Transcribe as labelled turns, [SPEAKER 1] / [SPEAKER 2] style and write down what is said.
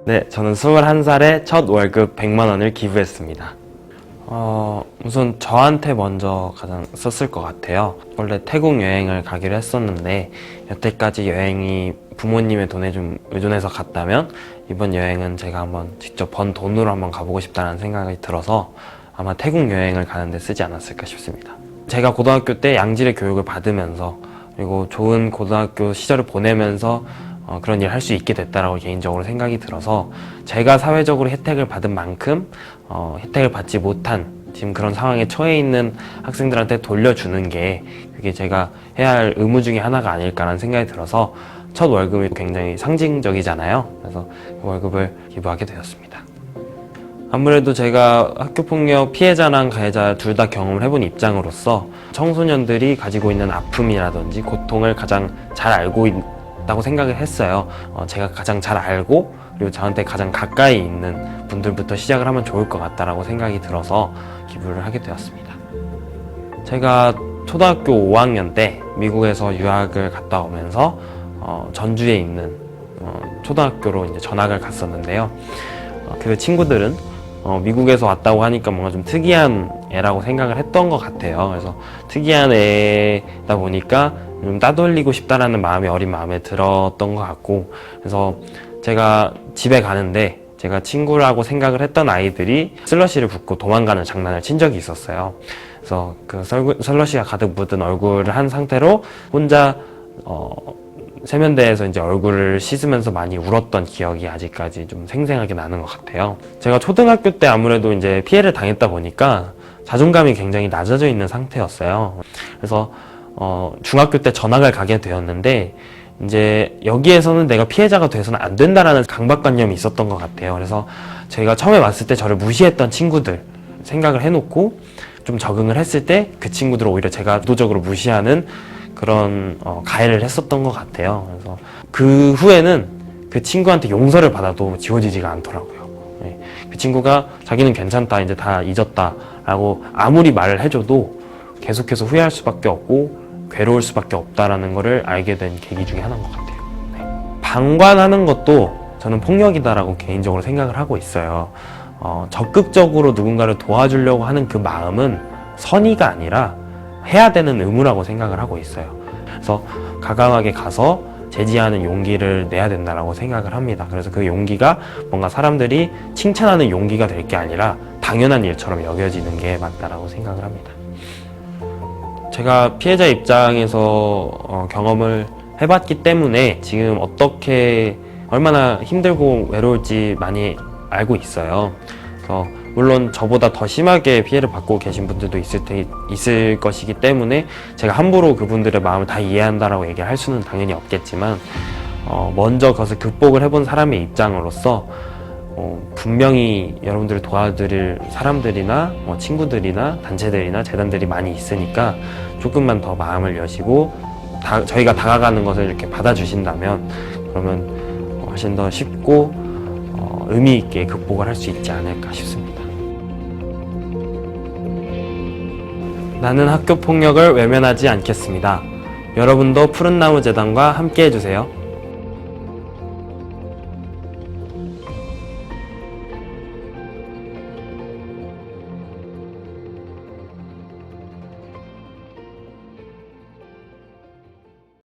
[SPEAKER 1] 네, 저는 21살에 첫 월급 100만 원을 기부했습니다. 우선 저한테 먼저 가장 썼을 것 같아요. 원래 태국 여행을 가기로 했었는데 여태까지 여행이 부모님의 돈에 좀 의존해서 갔다면 이번 여행은 제가 한번 직접 번 돈으로 한번 가보고 싶다는 생각이 들어서 아마 태국 여행을 가는데 쓰지 않았을까 싶습니다. 제가 고등학교 때 양질의 교육을 받으면서 그리고 좋은 고등학교 시절을 보내면서 그런 일을 할 수 있게 됐다라고 개인적으로 생각이 들어서 제가 사회적으로 혜택을 받은 만큼 혜택을 받지 못한 지금 그런 상황에 처해 있는 학생들한테 돌려주는 게 그게 제가 해야 할 의무 중에 하나가 아닐까라는 생각이 들어서 첫 월급이 굉장히 상징적이잖아요. 그래서 그 월급을 기부하게 되었습니다. 아무래도 제가 학교폭력 피해자랑 가해자 둘 다 경험을 해본 입장으로서 청소년들이 가지고 있는 아픔이라든지 고통을 가장 잘 알고 있다고 생각을 했어요. 제가 가장 잘 알고 그리고 저한테 가장 가까이 있는 분들부터 시작을 하면 좋을 것 같다라고 생각이 들어서 기부를 하게 되었습니다. 제가 초등학교 5학년 때 미국에서 유학을 갔다 오면서 전주에 있는 초등학교로 이제 전학을 갔었는데요. 그 친구들은 미국에서 왔다고 하니까 뭔가 좀 특이한 애라고 생각을 했던 것 같아요. 그래서 특이한 애다 보니까 좀 따돌리고 싶다라는 마음이 어린 마음에 들었던 것 같고, 그래서 제가 집에 가는데 제가 친구라고 생각을 했던 아이들이 슬러시를 붓고 도망가는 장난을 친 적이 있었어요. 그래서 그 슬러시가 가득 묻은 얼굴을 한 상태로 혼자 세면대에서 이제 얼굴을 씻으면서 많이 울었던 기억이 아직까지 좀 생생하게 나는 것 같아요. 제가 초등학교 때 아무래도 이제 피해를 당했다 보니까 자존감이 굉장히 낮아져 있는 상태였어요. 그래서 중학교 때 전학을 가게 되었는데 이제 여기에서는 내가 피해자가 돼서는 안 된다라는 강박관념이 있었던 것 같아요. 그래서 제가 처음에 왔을 때 저를 무시했던 친구들 생각을 해놓고 좀 적응을 했을 때 그 친구들을 오히려 제가 의도적으로 무시하는 그런 가해를 했었던 것 같아요. 그래서 그 후에는 그 친구한테 용서를 받아도 지워지지가 않더라고요. 네. 그 친구가 자기는 괜찮다, 이제 다 잊었다라고 아무리 말을 해줘도 계속해서 후회할 수밖에 없고 괴로울 수밖에 없다라는 거를 알게 된 계기 중에 하나인 것 같아요. 네. 방관하는 것도 저는 폭력이다라고 개인적으로 생각을 하고 있어요. 적극적으로 누군가를 도와주려고 하는 그 마음은 선의가 아니라 해야 되는 의무라고 생각을 하고 있어요. 그래서 과감하게 가서 제지하는 용기를 내야 된다라고 생각을 합니다. 그래서 그 용기가 뭔가 사람들이 칭찬하는 용기가 될 게 아니라 당연한 일처럼 여겨지는 게 맞다라고 생각을 합니다. 제가 피해자 입장에서 경험을 해봤기 때문에 지금 어떻게 얼마나 힘들고 외로울지 많이 알고 있어요. 그래서 물론 저보다 더 심하게 피해를 받고 계신 분들도 있을 것이기 때문에 제가 함부로 그분들의 마음을 다 이해한다라고 얘기를 할 수는 당연히 없겠지만 먼저 그것을 극복을 해본 사람의 입장으로서 분명히 여러분들을 도와드릴 사람들이나 친구들이나 단체들이나 재단들이 많이 있으니까 조금만 더 마음을 여시고 저희가 다가가는 것을 이렇게 받아주신다면 그러면 훨씬 더 쉽고 의미 있게 극복을 할 수 있지 않을까 싶습니다. 나는 학교 폭력을 외면하지 않겠습니다. 여러분도 푸른나무 재단과 함께 해주세요.